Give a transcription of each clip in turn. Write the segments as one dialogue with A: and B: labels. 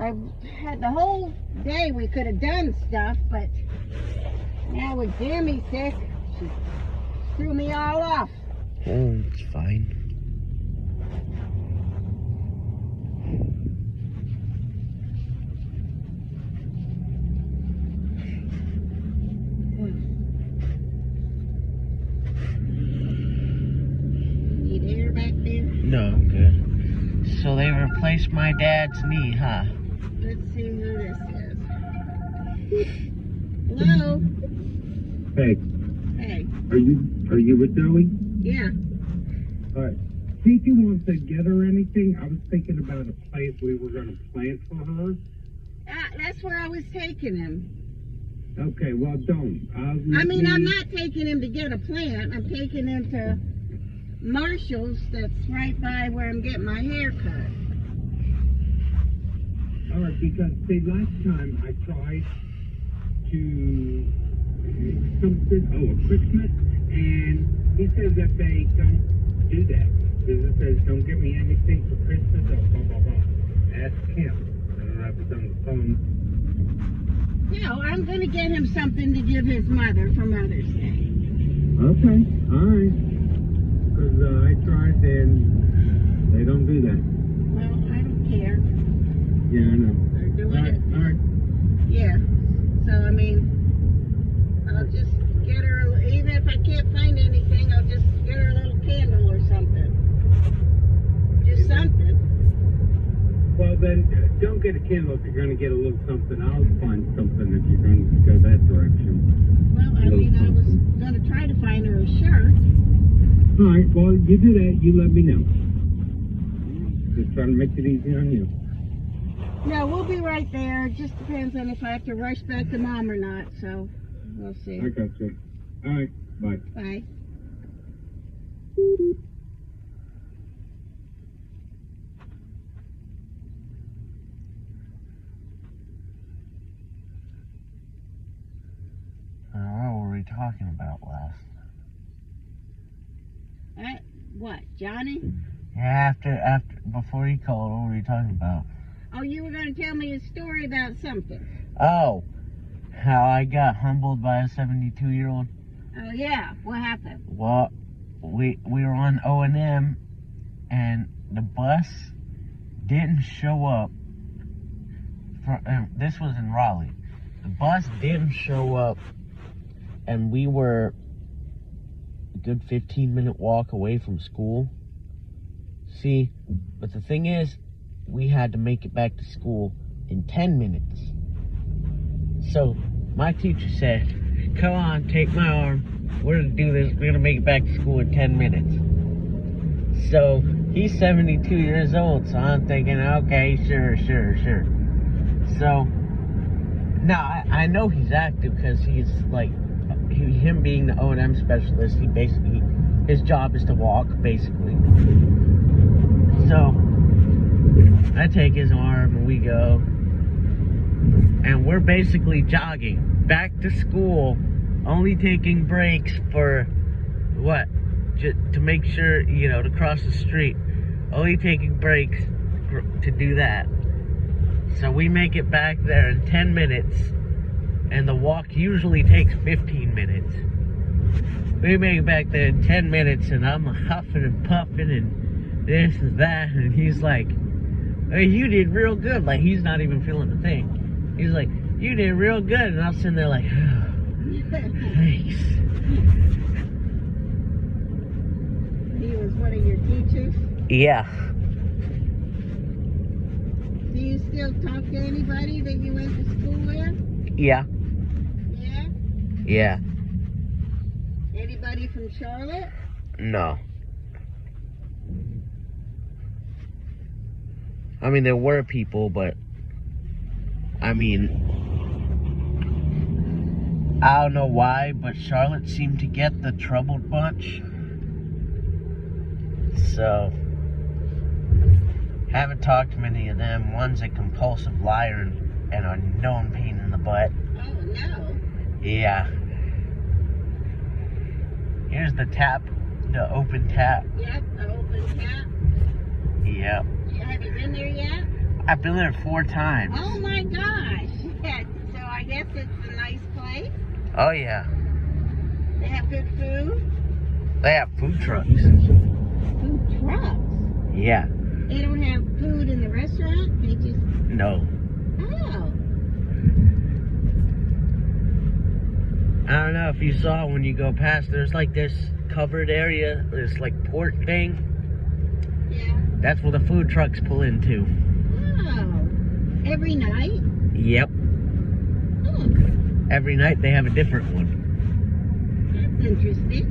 A: I had the whole day we could have done stuff, but now with Jamie sick, she threw me all off.
B: Oh, it's fine.
A: Need air back there?
B: No, I'm good. So they replaced my dad's knee, huh?
A: Let's see who this is. Hello?
C: Hey,
A: Hey.
C: are you with Joey?
A: Yeah.
C: All right. See if you want to get her anything. I was thinking about a plant we were going to plant for her.
A: That's where I was taking him.
C: Okay, well, don't.
A: I'm not taking him to get a plant. I'm taking him to Marshall's that's right by where I'm getting my hair cut.
C: All right, because see, last time I tried to something, a Christmas, and he says that they don't do that. It says, don't give me anything for Christmas, or blah, blah, blah. Ask him. I don't know if it's on the phone.
A: No, I'm going to get him something to give his mother for Mother's Day.
C: Okay, all right. Because I tried, and they don't do that.
A: Well, I don't care.
C: Yeah, I know.
A: They're doing
C: All right,
A: it.
C: all right.
A: Yeah. So, I mean, I'll just get her, even if I can't find anything, I'll just get her a little candle or something. Just something.
C: Well, then, don't get a candle if you're going to get a little something. I'll find something if you're going to go that direction.
A: Well, I mean, I was going to try to find her a shirt.
C: All right, well, you do that. You let me know. Just trying to make it easy on you.
A: No, we'll be right there. It just depends on if I have to rush back to Mom or not, so we'll see.
C: I got you. All right, bye.
A: Bye.
B: What were we talking about last?
A: What, Johnny?
B: Yeah, before you called, what were you talking about?
A: Oh, you were going to tell me a story about something.
B: Oh, how I got humbled by a 72-year-old.
A: Oh, yeah. What happened?
B: Well, we were on O&M, and the bus didn't show up. This was in Raleigh. The bus didn't show up, and we were a good 15-minute walk away from school. See, but the thing is, we had to make it back to school in 10 minutes. So, my teacher said, come on, take my arm. We're going to do this. We're going to make it back to school in 10 minutes. So, he's 72 years old, so I'm thinking, okay, sure. So, now, I know he's active because he's like, him being the O&M specialist, he basically, his job is to walk, basically. So, I take his arm and we go. And we're basically jogging back to school, only taking breaks for, what? Just to make sure, to cross the street. Only taking breaks to do that. So we make it back there in 10 minutes. And the walk usually takes 15 minutes. We make it back there in 10 minutes, and I'm huffing and puffing and this and that. And he's like, hey, you did real good. Like, he's not even feeling the thing. He's like, you did real good. And I'm sitting there like, oh, thanks.
A: He was one of your teachers?
B: Yeah.
A: Do you still talk to anybody that you went to school with?
B: Yeah.
A: Yeah?
B: Yeah.
A: Anybody from Charlotte?
B: No. I mean, there were people, but I don't know why, but Charlotte seemed to get the troubled bunch. So, haven't talked to many of them. One's a compulsive liar and a known pain in the butt.
A: Oh, no.
B: Yeah. Here's the tap, the open tap.
A: Yep, the open tap.
B: Yep.
A: Have you been there yet?
B: I've been there 4 times.
A: Oh my gosh. Yeah, so I guess it's a nice place.
B: Oh yeah.
A: They have good food.
B: They have food trucks.
A: Food trucks.
B: Yeah.
A: They don't have food in the restaurant. They just.
B: No.
A: Oh.
B: I don't know if you saw when you go past, there's like this covered area, this like port thing.
A: Yeah.
B: That's where the food trucks pull into.
A: Oh. Every night?
B: Yep.
A: Oh.
B: Every night they have a different one.
A: That's interesting.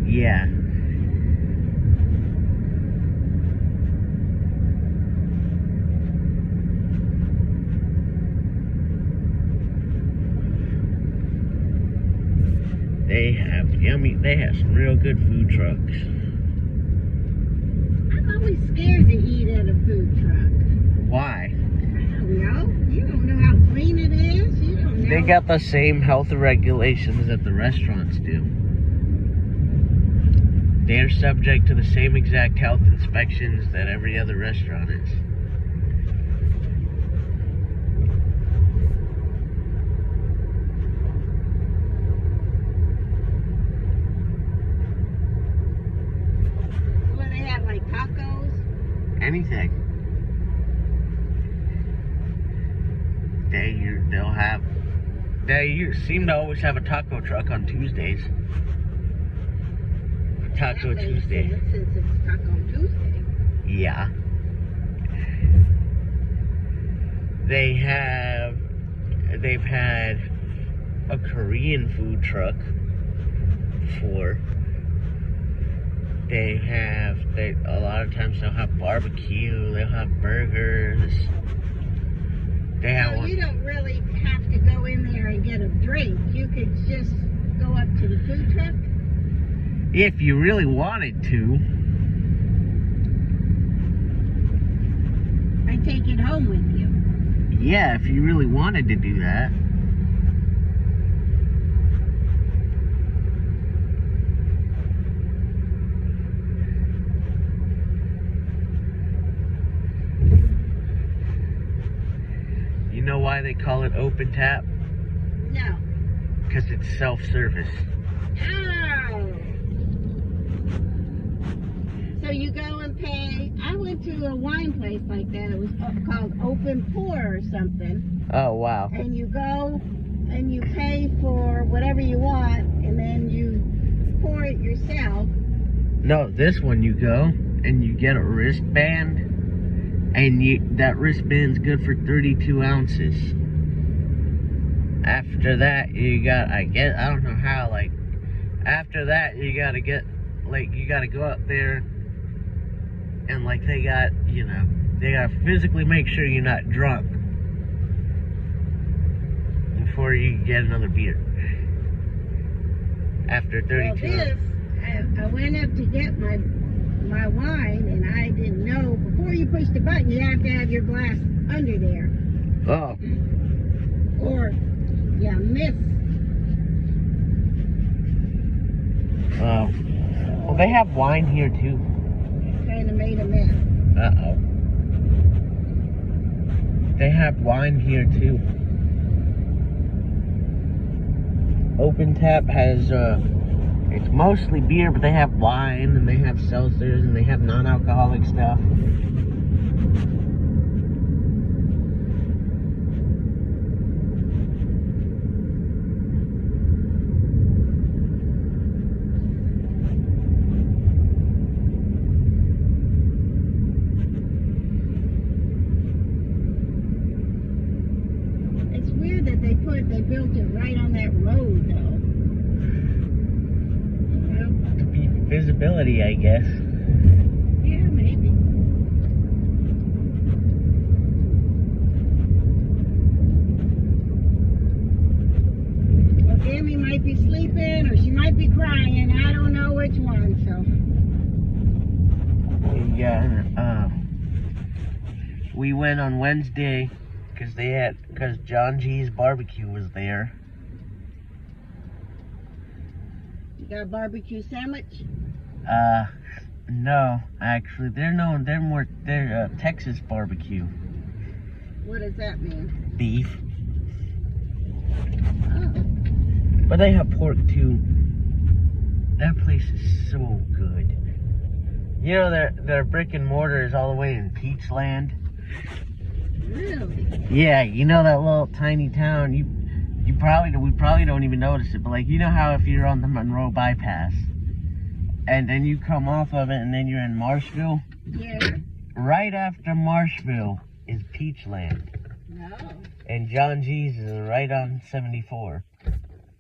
B: Yeah. They have some real good food trucks.
A: I'm always scared to eat at a food truck.
B: Why?
A: I don't know. You don't know how clean it is. You don't know.
B: They got the same health regulations that the restaurants do. They're subject to the same exact health inspections that every other restaurant is.
A: Well, they have like tacos.
B: Anything. They seem to always have a taco truck on Tuesdays. Taco Tuesday.
A: Since it's Taco Tuesday.
B: Yeah. They've had a Korean food truck before. A lot of times they'll have barbecue, they'll have burgers. They have
A: So you don't really have to go in there and get a drink. You could just go up to the food truck.
B: if you really wanted to.
A: I take it home with you.
B: Yeah, if you really wanted to do that. You know why they call it open tap?
A: No.
B: Because it's self-service.
A: Oh. So you go and pay. I went to a wine place like that. It was called Open Pour or something.
B: Oh, wow.
A: And you go and you pay for whatever you want, and then you pour it yourself.
B: No, this one you go and you get a wristband, and that wristband's good for 32 ounces. After that, you got, I don't know how, like, after that, you gotta go up there, and, like, they gotta physically make sure you're not drunk before you get another beer. After 32
A: Well, I went up to get my wine, and I didn't know, before you push the button, you have to have your glass under there.
B: Oh.
A: Or you miss.
B: Oh. Well, they have wine here, too.
A: Kind of made a mess.
B: Uh-oh. They have wine here, too. Open Tap has, it's mostly beer, but they have wine, and they have seltzers, and they have non-alcoholic stuff.
A: It's weird that they built it right on that road, though. You know?
B: To be visibility, I guess.
A: Yeah, maybe. Well, Tammy might be sleeping, or she might be crying. I don't know which one, so.
B: We went on Wednesday because John G's barbecue was there.
A: You got a barbecue sandwich?
B: No, actually, they're Texas barbecue.
A: What does that mean?
B: beef.
A: Oh.
B: But they have pork too. That place is so good. You know, their brick and mortar is all the way in Peachland.
A: Really?
B: Yeah, you know that little tiny town. We probably don't even notice it, but like, you know how if you're on the Monroe bypass and then you come off of it and then you're in Marshville?
A: Yeah.
B: Right after Marshville is Peachland.
A: No.
B: And John G's is right on 74.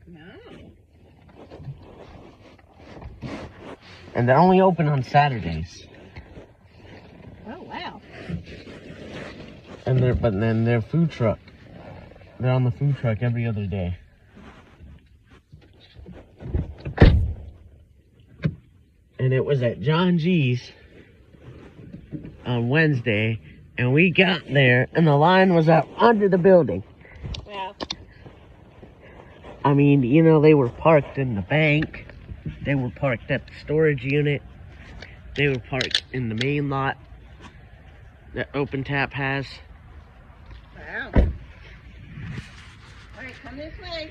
A: No.
B: And they're only open on Saturdays.
A: Oh, wow.
B: And then their food truck. They're on the food truck every other day. And it was at John G's on Wednesday, and we got there, and the line was out under the building.
A: Wow.
B: I mean, you know, they were parked in the bank. They were parked at the storage unit. They were parked in the main lot that Open Tap has.
A: Wow. All right, come this way.